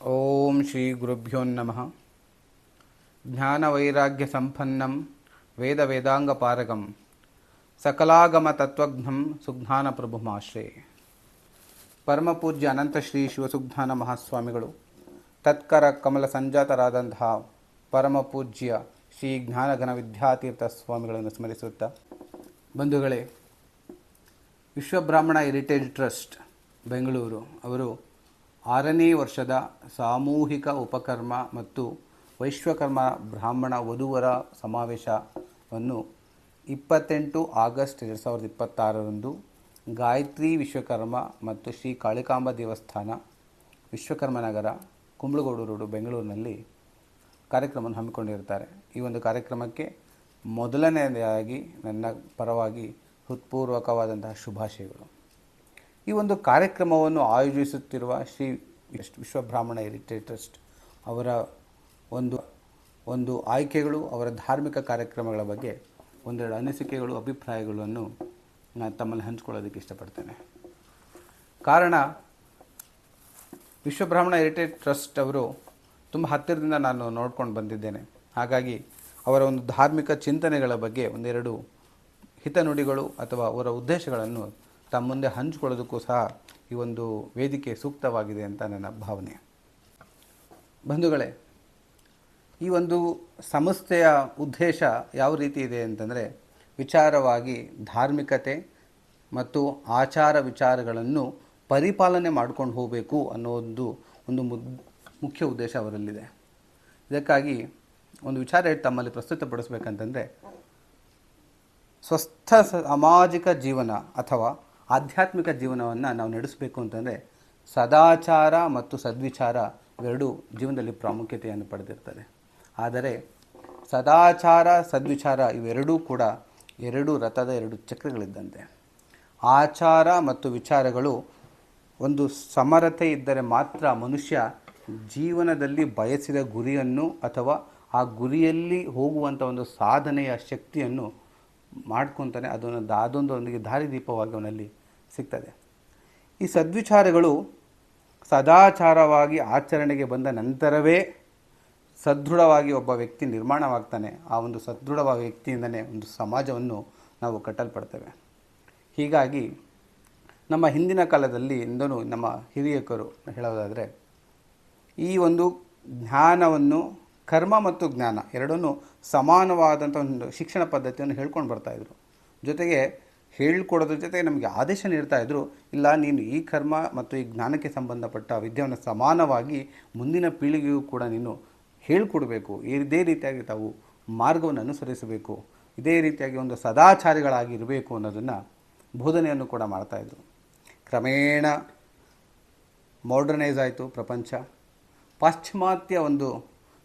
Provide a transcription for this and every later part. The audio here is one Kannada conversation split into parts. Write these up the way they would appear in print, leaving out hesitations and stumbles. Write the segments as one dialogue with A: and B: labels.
A: ಓಂ ಶ್ರೀ ಗುರುಭ್ಯೋ ನಮಃ. ಜ್ಞಾನವೈರಾಗ್ಯ ಸಂಪನ್ನಂ ವೇದ ವೇದಾಂಗ ಪಾರಗಂ ಸಕಲಾಗಮ ತತ್ವಜ್ಞಂ ಸುಜ್ಞಾನ ಪ್ರಭುಮಾಶ್ರೇ. ಪರಮಪೂಜ್ಯ ಅನಂತ ಶ್ರೀ ಶಿವಸುಜ್ಞಾನ ಮಹಾಸ್ವಾಮಿಗಳು ತತ್ಕರ ಕಮಲ ಸಂಜಾತರಾದಂತಹ ಪರಮಪೂಜ್ಯ ಶ್ರೀ ಜ್ಞಾನಘನ ವಿದ್ಯಾತೀರ್ಥ ಸ್ವಾಮಿಗಳನ್ನು ಸ್ಮರಿಸುತ್ತಾ, ಬಂಧುಗಳೇ, ವಿಶ್ವಬ್ರಾಹ್ಮಣ ಹೆರಿಟೇಜ್ ಟ್ರಸ್ಟ್ ಬೆಂಗಳೂರು ಅವರು 6ನೇ ವರ್ಷದ ಸಾಮೂಹಿಕ ಉಪಕರ್ಮ ಮತ್ತು ವೈಶ್ವಕರ್ಮ ಬ್ರಾಹ್ಮಣ ವಧುವರ ಸಮಾವೇಶವನ್ನು 28 ಆಗಸ್ಟ್ 2026ರಂದು ಗಾಯತ್ರಿ ವಿಶ್ವಕರ್ಮ ಮತ್ತು ಶ್ರೀ ಕಾಳಿಕಾಂಬ ದೇವಸ್ಥಾನ, ವಿಶ್ವಕರ್ಮನಗರ, ಕುಂಬಳಗೌಡು ರೋಡು, ಬೆಂಗಳೂರಿನಲ್ಲಿ ಕಾರ್ಯಕ್ರಮವನ್ನು ಹಮ್ಮಿಕೊಂಡಿರುತ್ತಾರೆ. ಈ ಒಂದು ಕಾರ್ಯಕ್ರಮಕ್ಕೆ ಮೊದಲನೆಯದಾಗಿ ನನ್ನ ಪರವಾಗಿ ಹೃತ್ಪೂರ್ವಕವಾದಂತಹ ಶುಭಾಶಯಗಳು. ಈ ಒಂದು ಕಾರ್ಯಕ್ರಮವನ್ನು ಆಯೋಜಿಸುತ್ತಿರುವ ಶ್ರೀ ವಿಶ್ವಬ್ರಾಹ್ಮಣ ಹೆರಿಟೇಜ್ ಟ್ರಸ್ಟ್ ಅವರ ಒಂದು ಆಯ್ಕೆಗಳು, ಅವರ ಧಾರ್ಮಿಕ ಕಾರ್ಯಕ್ರಮಗಳ ಬಗ್ಗೆ ಒಂದೆರಡು ಅನಿಸಿಕೆಗಳು, ಅಭಿಪ್ರಾಯಗಳನ್ನು ನಾನು ತಮ್ಮಲ್ಲಿ ಹಂಚಿಕೊಳ್ಳೋದಕ್ಕೆ ಇಷ್ಟಪಡ್ತೇನೆ. ಕಾರಣ, ವಿಶ್ವಬ್ರಾಹ್ಮಣ ಹೆರಿಟೇಜ್ ಟ್ರಸ್ಟ್ ಅವರು ತುಂಬ ಹತ್ತಿರದಿಂದ ನಾನು ನೋಡ್ಕೊಂಡು ಬಂದಿದ್ದೇನೆ. ಹಾಗಾಗಿ ಅವರ ಒಂದು ಧಾರ್ಮಿಕ ಚಿಂತನೆಗಳ ಬಗ್ಗೆ ಒಂದೆರಡು ಹಿತನುಡಿಗಳು ಅಥವಾ ಅವರ ಉದ್ದೇಶಗಳನ್ನು ತಮ್ಮ ಮುಂದೆ ಹಂಚಿಕೊಳ್ಳೋದಕ್ಕೂ ಸಹ ಈ ಒಂದು ವೇದಿಕೆ ಸೂಕ್ತವಾಗಿದೆ ಅಂತ ನನ್ನ ಭಾವನೆ. ಬಂಧುಗಳೇ, ಈ ಒಂದು ಸಂಸ್ಥೆಯ ಉದ್ದೇಶ ಯಾವ ರೀತಿ ಇದೆ ಅಂತಂದರೆ, ವಿಚಾರವಾಗಿ ಧಾರ್ಮಿಕತೆ ಮತ್ತು ಆಚಾರ ವಿಚಾರಗಳನ್ನು ಪರಿಪಾಲನೆ ಮಾಡ್ಕೊಂಡು ಹೋಗಬೇಕು ಅನ್ನೋ ಒಂದು ಮುಖ್ಯ ಉದ್ದೇಶ ಅವರಲ್ಲಿದೆ. ಇದಕ್ಕಾಗಿ ಒಂದು ವಿಚಾರ ತಮ್ಮಲ್ಲಿ ಪ್ರಸ್ತುತಪಡಿಸಬೇಕಂತಂದರೆ, ಸ್ವಸ್ಥ ಸಾಮಾಜಿಕ ಜೀವನ ಅಥವಾ ಆಧ್ಯಾತ್ಮಿಕ ಜೀವನವನ್ನು ನಾವು ನಡೆಸಬೇಕು ಅಂತಂದರೆ ಸದಾಚಾರ ಮತ್ತು ಸದ್ವಿಚಾರ ಇವೆರಡೂ ಜೀವನದಲ್ಲಿ ಪ್ರಾಮುಖ್ಯತೆಯನ್ನು ಪಡೆದಿರ್ತದೆ. ಆದರೆ ಸದಾಚಾರ, ಸದ್ವಿಚಾರ ಇವೆರಡೂ ಕೂಡ ಎರಡು ರಥದ ಎರಡು ಚಕ್ರಗಳಿದ್ದಂತೆ. ಆಚಾರ ಮತ್ತು ವಿಚಾರಗಳು ಒಂದು ಸಮರತೆ ಇದ್ದರೆ ಮಾತ್ರ ಮನುಷ್ಯ ಜೀವನದಲ್ಲಿ ಬಯಸಿದ ಗುರಿಯನ್ನು ಅಥವಾ ಆ ಗುರಿಯಲ್ಲಿ ಹೋಗುವಂಥ ಒಂದು ಸಾಧನೆಯ ಶಕ್ತಿಯನ್ನು ಮಾಡ್ಕೊತಾನೆ. ಅದೊಂದೊಂದಿಗೆ ದಾರಿದೀಪವಾಗಿ ಅವನಲ್ಲಿ ಸಿಗ್ತದೆ. ಈ ಸದ್ವಿಚಾರಗಳು ಸದಾಚಾರವಾಗಿ ಆಚರಣೆಗೆ ಬಂದ ನಂತರವೇ ಸದೃಢವಾಗಿ ಒಬ್ಬ ವ್ಯಕ್ತಿ ನಿರ್ಮಾಣವಾಗ್ತಾನೆ. ಆ ಒಂದು ಸದೃಢವಾದ ವ್ಯಕ್ತಿಯಿಂದಲೇ ಒಂದು ಸಮಾಜವನ್ನು ನಾವು ಕಟ್ಟಲ್ಪಡ್ತೇವೆ. ಹೀಗಾಗಿ ನಮ್ಮ ಹಿಂದಿನ ಕಾಲದಲ್ಲಿ ಇಂದನೂ ನಮ್ಮ ಹಿರಿಯಕರು ಹೇಳೋದಾದರೆ, ಈ ಒಂದು ಜ್ಞಾನವನ್ನು, ಕರ್ಮ ಮತ್ತು ಜ್ಞಾನ ಎರಡನ್ನೂ ಸಮಾನವಾದಂಥ ಒಂದು ಶಿಕ್ಷಣ ಪದ್ಧತಿಯನ್ನು ಹೇಳ್ಕೊಂಡು ಬರ್ತಾಯಿದ್ರು. ಜೊತೆಗೆ ಹೇಳ್ಕೊಡೋದ್ರ ಜೊತೆಗೆ ನಮಗೆ ಆದೇಶ ನೀಡ್ತಾಯಿದ್ರು, ಇಲ್ಲ ನೀನು ಈ ಕರ್ಮ ಮತ್ತು ಈ ಜ್ಞಾನಕ್ಕೆ ಸಂಬಂಧಪಟ್ಟ ವಿದ್ಯೆಯನ್ನು ಸಮಾನವಾಗಿ ಮುಂದಿನ ಪೀಳಿಗೆಗೂ ಕೂಡ ನೀನು ಹೇಳ್ಕೊಡ್ಬೇಕು. ಇದೇ ರೀತಿಯಾಗಿ ತಾವು ಮಾರ್ಗವನ್ನು ಅನುಸರಿಸಬೇಕು, ಇದೇ ರೀತಿಯಾಗಿ ಒಂದು ಸದಾಚಾರಿಗಳಾಗಿರಬೇಕು ಅನ್ನೋದನ್ನು ಬೋಧನೆಯನ್ನು ಕೂಡ ಮಾಡ್ತಾಯಿದ್ರು. ಕ್ರಮೇಣ ಮಾಡರ್ನೈಸ್ ಆಯಿತು ಪ್ರಪಂಚ. ಪಾಶ್ಚಿಮಾತ್ಯ ಒಂದು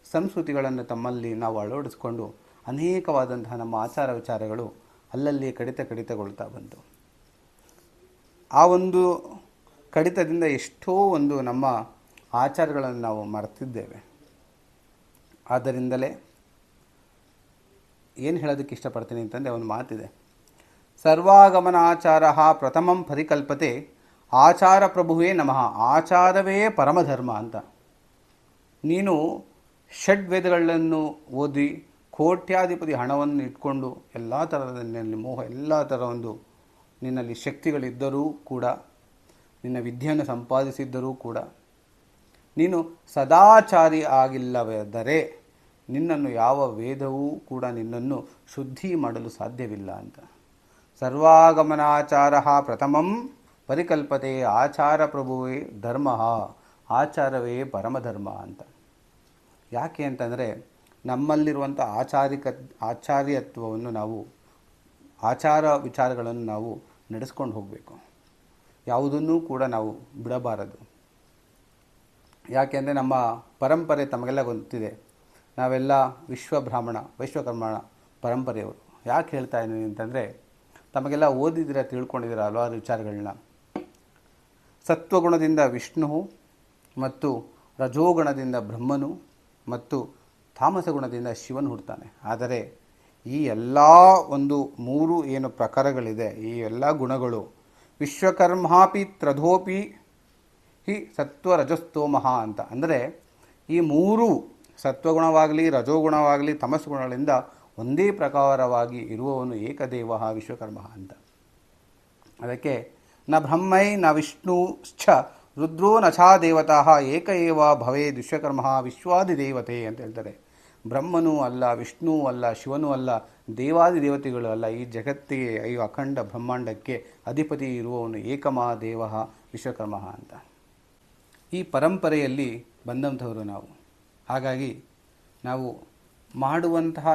A: ಸಂಸ್ಕೃತಿಗಳನ್ನು ತಮ್ಮಲ್ಲಿ ನಾವು ಅಳವಡಿಸ್ಕೊಂಡು ಅನೇಕವಾದಂತಹ ನಮ್ಮ ಆಚಾರ ವಿಚಾರಗಳು ಅಲ್ಲಲ್ಲಿ ಕಡಿತಗೊಳ್ತಾ ಬಂತು. ಆ ಒಂದು ಕಡಿತದಿಂದ ಎಷ್ಟೋ ಒಂದು ನಮ್ಮ ಆಚಾರಗಳನ್ನು ನಾವು ಮರೆತಿದ್ದೇವೆ. ಆದ್ದರಿಂದಲೇ ಏನು ಹೇಳೋದಕ್ಕೆ ಇಷ್ಟಪಡ್ತೀನಿ ಅಂತಂದರೆ, ಒಂದು ಮಾತಿದೆ, ಸರ್ವಾಗಮನ ಆಚಾರ ಪ್ರಥಮಂ ಪರಿಕಲ್ಪತೆ ಆಚಾರ ಪ್ರಭುವೇ ನಮಃ, ಆಚಾರವೇ ಪರಮಧರ್ಮ ಅಂತ. ನೀನು ಷಡ್ವೇದಗಳನ್ನು ಓದಿ ಕೋಟ್ಯಾಧಿಪತಿ ಹಣವನ್ನು ಇಟ್ಕೊಂಡು ಎಲ್ಲ ಥರದ ನಿನ್ನಲ್ಲಿ ಮೋಹ, ಎಲ್ಲ ಥರ ಒಂದು ನಿನ್ನಲ್ಲಿ ಶಕ್ತಿಗಳಿದ್ದರೂ ಕೂಡ, ನಿನ್ನ ವಿದ್ಯೆಯನ್ನು ಸಂಪಾದಿಸಿದ್ದರೂ ಕೂಡ ನೀನು ಸದಾಚಾರಿ ಆಗಿಲ್ಲವಾದರೆ ನಿನ್ನನ್ನು ಯಾವ ವೇದವೂ ಕೂಡ ನಿನ್ನನ್ನು ಶುದ್ಧಿ ಮಾಡಲು ಸಾಧ್ಯವಿಲ್ಲ ಅಂತ. ಸರ್ವಾಗಮನಾಚಾರ ಪ್ರಥಮಂ ಪರಿಕಲ್ಪತೆ ಆಚಾರ ಪ್ರಭುವೇ ಧರ್ಮ, ಆಚಾರವೇ ಪರಮಧರ್ಮ ಅಂತ. ಯಾಕೆ ಅಂತಂದರೆ, ನಮ್ಮಲ್ಲಿರುವಂಥ ಆಚಾರ್ಯತ್ವವನ್ನು ನಾವು, ಆಚಾರ ವಿಚಾರಗಳನ್ನು ನಾವು ನಡೆಸ್ಕೊಂಡು ಹೋಗಬೇಕು. ಯಾವುದನ್ನೂ ಕೂಡ ನಾವು ಬಿಡಬಾರದು. ಯಾಕೆಂದರೆ ನಮ್ಮ ಪರಂಪರೆ ತಮಗೆಲ್ಲ ಗೊತ್ತಿದೆ. ನಾವೆಲ್ಲ ವೈಶ್ವಕರ್ಮ ಪರಂಪರೆಯವರು. ಯಾಕೆ ಹೇಳ್ತಾ ಇದ್ದೀನಿ ಅಂತಂದರೆ, ತಮಗೆಲ್ಲ ಓದಿದ್ದೀರ, ತಿಳ್ಕೊಂಡಿದ್ದೀರ ಹಲವಾರು ವಿಚಾರಗಳನ್ನ. ಸತ್ವಗುಣದಿಂದ ವಿಷ್ಣು ಮತ್ತು ರಜೋಗುಣದಿಂದ ಬ್ರಹ್ಮನು ಮತ್ತು ತಾಮಸ ಗುಣದಿಂದ ಶಿವನು ಹುಡ್ತಾನೆ. ಆದರೆ ಈ ಎಲ್ಲ ಒಂದು 3 ಏನು ಪ್ರಕಾರಗಳಿದೆ, ಈ ಎಲ್ಲ ಗುಣಗಳು ವಿಶ್ವಕರ್ಮಾಪಿ ತ್ರಧೋಪಿ ಹಿ ಸತ್ವ ರಜಸ್ತೋಮಃ ಅಂತ. ಅಂದರೆ ಈ ಮೂರು ಸತ್ವಗುಣವಾಗಲಿ ರಜೋಗುಣವಾಗಲಿ ತಮಸ್ಸು ಗುಣಗಳಿಂದ ಒಂದೇ ಪ್ರಕಾರವಾಗಿ ಇರುವವನು ಏಕದೇವ ವಿಶ್ವಕರ್ಮ ಅಂತ. ಅದಕ್ಕೆ ನ ಬ್ರಹ್ಮೈ ನ ವಿಷ್ಣುಶ್ಚ ರುದ್ರೋ ನಚಾ ದೇವತಾ ಏಕ ಏವ ಭವೇದ್ ವಿಶ್ವಕರ್ಮ ವಿಶ್ವಾದಿದೇವತೆ ಅಂತ ಹೇಳ್ತಾರೆ. ಬ್ರಹ್ಮನೂ ಅಲ್ಲ, ವಿಷ್ಣುವೂ ಅಲ್ಲ, ಶಿವನೂ ಅಲ್ಲ, ದೇವಾದಿ ದೇವತೆಗಳು ಅಲ್ಲ, ಈ ಜಗತ್ತಿಗೆ ಈ ಅಖಂಡ ಬ್ರಹ್ಮಾಂಡಕ್ಕೆ ಅಧಿಪತಿ ಇರುವವನು ಏಕಮಹಾದೇವ ವಿಶ್ವಕರ್ಮ ಅಂತ. ಈ ಪರಂಪರೆಯಲ್ಲಿ ಬಂದಂಥವರು ನಾವು. ಹಾಗಾಗಿ ನಾವು ಮಾಡುವಂತಹ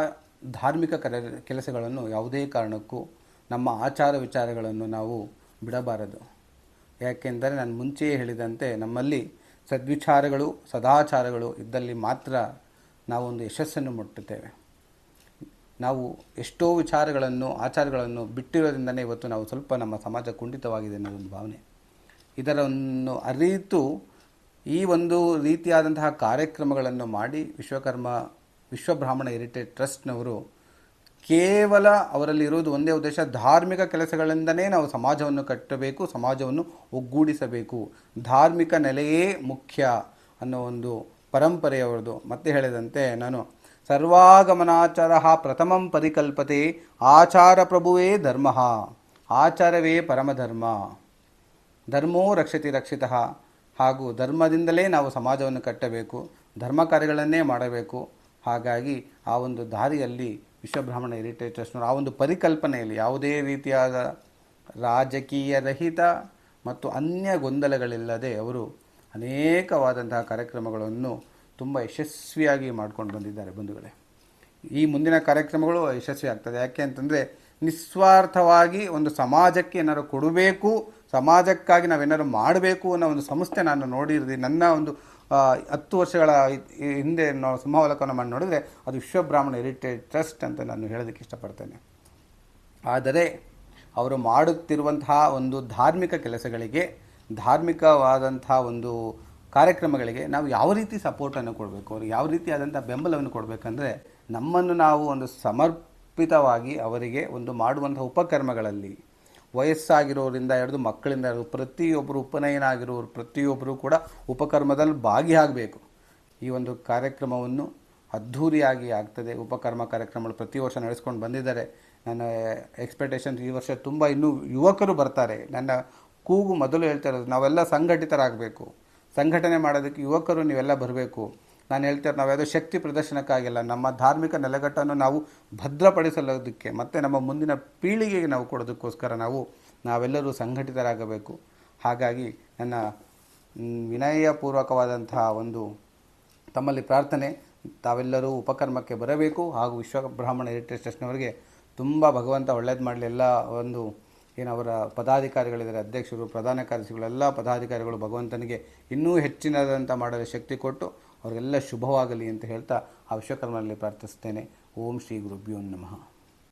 A: ಧಾರ್ಮಿಕ ಕೆಲಸಗಳನ್ನು ಯಾವುದೇ ಕಾರಣಕ್ಕೂ ನಮ್ಮ ಆಚಾರ ವಿಚಾರಗಳನ್ನು ನಾವು ಬಿಡಬಾರದು. ಯಾಕೆಂದರೆ ನಾನು ಮುಂಚೆಯೇ ಹೇಳಿದಂತೆ ನಮ್ಮಲ್ಲಿ ಸದ್ವಿಚಾರಗಳು ಸದಾಚಾರಗಳು ಇದ್ದಲ್ಲಿ ಮಾತ್ರ ನಾವೊಂದು ಯಶಸ್ಸನ್ನು ಮುಟ್ಟುತ್ತೇವೆ. ನಾವು ಎಷ್ಟೋ ವಿಚಾರಗಳನ್ನು ಆಚಾರಗಳನ್ನು ಬಿಟ್ಟಿರೋದ್ರಿಂದಲೇ ಇವತ್ತು ನಾವು ಸ್ವಲ್ಪ ನಮ್ಮ ಸಮಾಜ ಕುಂಠಿತವಾಗಿದೆ ಅನ್ನೋದೊಂದು ಭಾವನೆ. ಇದರನ್ನು ಅರಿತು ಈ ಒಂದು ರೀತಿಯಾದಂತಹ ಕಾರ್ಯಕ್ರಮಗಳನ್ನು ಮಾಡಿ ವಿಶ್ವಬ್ರಾಹ್ಮಣ ಹೆರಿಟೇಜ್ ಟ್ರಸ್ಟ್ನವರು ಕೇವಲ ಅವರಲ್ಲಿ ಇರುವುದು ಒಂದೇ ಉದ್ದೇಶ, ಧಾರ್ಮಿಕ ಕೆಲಸಗಳಿಂದಲೇ ನಾವು ಸಮಾಜವನ್ನು ಕಟ್ಟಬೇಕು, ಸಮಾಜವನ್ನು ಒಗ್ಗೂಡಿಸಬೇಕು, ಧಾರ್ಮಿಕ ನೆಲೆಯೇ ಮುಖ್ಯ ಅನ್ನೋ ಒಂದು ಪರಂಪರೆಯವರದು. ಮತ್ತೆ ಹೇಳಿದಂತೆ ನಾನು ಸರ್ವಾಗಮನಾಚಾರ ಪ್ರಥಮಂ ಪರಿಕಲ್ಪತೆ ಆಚಾರ ಪ್ರಭುವೇ ಧರ್ಮ, ಆಚಾರವೇ ಪರಮಧರ್ಮ, ಧರ್ಮೋ ರಕ್ಷತಿ ರಕ್ಷಿತಃ. ಹಾಗೂ ಧರ್ಮದಿಂದಲೇ ನಾವು ಸಮಾಜವನ್ನು ಕಟ್ಟಬೇಕು, ಧರ್ಮ ಕಾರ್ಯಗಳನ್ನೇ ಮಾಡಬೇಕು. ಹಾಗಾಗಿ ಆ ಒಂದು ದಾರಿಯಲ್ಲಿ ವಿಶ್ವಬ್ರಾಹ್ಮಣ ಹೆರಿಟೇಜ್ ಟ್ರಸ್ಟ್ನವರು ಆ ಒಂದು ಪರಿಕಲ್ಪನೆಯಲ್ಲಿ ಯಾವುದೇ ರೀತಿಯಾದ ರಾಜಕೀಯ ರಹಿತ ಮತ್ತು ಅನ್ಯ ಗೊಂದಲಗಳಿಲ್ಲದೆ ಅವರು ಅನೇಕವಾದಂತಹ ಕಾರ್ಯಕ್ರಮಗಳನ್ನು ತುಂಬ ಯಶಸ್ವಿಯಾಗಿ ಮಾಡ್ಕೊಂಡು ಬಂದಿದ್ದಾರೆ ಬಂಧುಗಳೇ. ಈ ಮುಂದಿನ ಕಾರ್ಯಕ್ರಮಗಳು ಯಶಸ್ವಿ ಆಗ್ತದೆ. ಯಾಕೆ ಅಂತಂದರೆ ನಿಸ್ವಾರ್ಥವಾಗಿ ಒಂದು ಸಮಾಜಕ್ಕೆ ಏನಾದ್ರು ಕೊಡಬೇಕು, ಸಮಾಜಕ್ಕಾಗಿ ನಾವೇನಾದ್ರು ಮಾಡಬೇಕು ಅನ್ನೋ ಒಂದು ಸಂಸ್ಥೆ ನಾನು ನೋಡಿರ್ತೀನಿ. ನನ್ನ ಒಂದು 10 ವರ್ಷಗಳ ಹಿಂದೆ ನಾವು ಸಿಂಹಾವಲೋಕನ ಮಾಡಿ ನೋಡಿದರೆ ಅದು ವಿಶ್ವಬ್ರಾಹ್ಮಣ ಹೆರಿಟೇಜ್ ಟ್ರಸ್ಟ್ ಅಂತ ನಾನು ಹೇಳೋದಕ್ಕೆ ಇಷ್ಟಪಡ್ತೇನೆ. ಆದರೆ ಅವರು ಮಾಡುತ್ತಿರುವಂತಹ ಒಂದು ಧಾರ್ಮಿಕ ಕೆಲಸಗಳಿಗೆ, ಧಾರ್ಮಿಕವಾದಂಥ ಒಂದು ಕಾರ್ಯಕ್ರಮಗಳಿಗೆ ನಾವು ಯಾವ ರೀತಿ ಸಪೋರ್ಟನ್ನು ಕೊಡಬೇಕು, ಅವ್ರಿಗೆ ಯಾವ ರೀತಿಯಾದಂಥ ಬೆಂಬಲವನ್ನು ಕೊಡಬೇಕಂದ್ರೆ ನಮ್ಮನ್ನು ನಾವು ಒಂದು ಸಮರ್ಪಿತವಾಗಿ ಅವರಿಗೆ ಒಂದು ಮಾಡುವಂಥ ಉಪಕರ್ಮಗಳಲ್ಲಿ ವಯಸ್ಸಾಗಿರೋರಿಂದ ಹಿಡಿದು ಮಕ್ಕಳಿಂದ ಹಿಡಿದು ಪ್ರತಿಯೊಬ್ಬರು ಉಪನಯನ ಆಗಿರೋರು ಪ್ರತಿಯೊಬ್ಬರು ಕೂಡ ಉಪಕರ್ಮದಲ್ಲಿ ಭಾಗಿಯಾಗಬೇಕು. ಈ ಒಂದು ಕಾರ್ಯಕ್ರಮವನ್ನು ಅದ್ಧೂರಿಯಾಗಿ ಆಗ್ತದೆ. ಉಪಕರ್ಮ ಕಾರ್ಯಕ್ರಮಗಳು ಪ್ರತಿ ವರ್ಷ ನಡೆಸ್ಕೊಂಡು ಬಂದಿದ್ದಾರೆ. ನನ್ನ ಎಕ್ಸ್ಪೆಕ್ಟೇಷನ್ ಈ ವರ್ಷ ತುಂಬ ಇನ್ನೂ ಯುವಕರು ಬರ್ತಾರೆ. ನನ್ನ ಕೂಗು ಮೊದಲು ಹೇಳ್ತಾ ಇರೋದು ನಾವೆಲ್ಲ ಸಂಘಟಿತರಾಗಬೇಕು, ಸಂಘಟನೆ ಮಾಡೋದಕ್ಕೆ ಯುವಕರು ನೀವೆಲ್ಲ ಬರಬೇಕು. ನಾನು ಹೇಳ್ತಾರೆ ನಾವು ಯಾವುದೋ ಶಕ್ತಿ ಪ್ರದರ್ಶನಕ್ಕಾಗಿಲ್ಲ, ನಮ್ಮ ಧಾರ್ಮಿಕ ನೆಲೆಗಟ್ಟನ್ನು ನಾವು ಭದ್ರಪಡಿಸಲೋದಕ್ಕೆ ಮತ್ತು ನಮ್ಮ ಮುಂದಿನ ಪೀಳಿಗೆಗೆ ನಾವು ಕೊಡೋದಕ್ಕೋಸ್ಕರ ನಾವೆಲ್ಲರೂ ಸಂಘಟಿತರಾಗಬೇಕು. ಹಾಗಾಗಿ ನನ್ನ ವಿನಯಪೂರ್ವಕವಾದಂತಹ ಒಂದು ತಮ್ಮಲ್ಲಿ ಪ್ರಾರ್ಥನೆ, ತಾವೆಲ್ಲರೂ ಉಪಕರ್ಮಕ್ಕೆ ಬರಬೇಕು. ಹಾಗೂ ವಿಶ್ವಬ್ರಾಹ್ಮಣ ಹೆರಿಟೇಜ್ ಟ್ರಸ್ಟ್ನವರಿಗೆ ತುಂಬ ಭಗವಂತ ಒಳ್ಳೇದು ಮಾಡಲಿ. ಎಲ್ಲ ಒಂದು ಅವರ ಪದಾಧಿಕಾರಿಗಳಿದ್ದಾರೆ, ಅಧ್ಯಕ್ಷರು, ಪ್ರಧಾನ ಕಾರ್ಯದರ್ಶಿಗಳು, ಎಲ್ಲ ಪದಾಧಿಕಾರಿಗಳು ಭಗವಂತನಿಗೆ ಇನ್ನೂ ಹೆಚ್ಚಿನದಂತ ಮಾಡಲು ಶಕ್ತಿ ಕೊಟ್ಟು ಅವರಿಗೆಲ್ಲ ಶುಭವಾಗಲಿ ಅಂತ ಹೇಳ್ತಾ ಆ ವಿಶ್ವಕರ್ಮನಲ್ಲಿ ಪ್ರಾರ್ಥಿಸ್ತೇನೆ. ಓಂ ಶ್ರೀ ಗುರುಭ್ಯೋ ನಮಃ.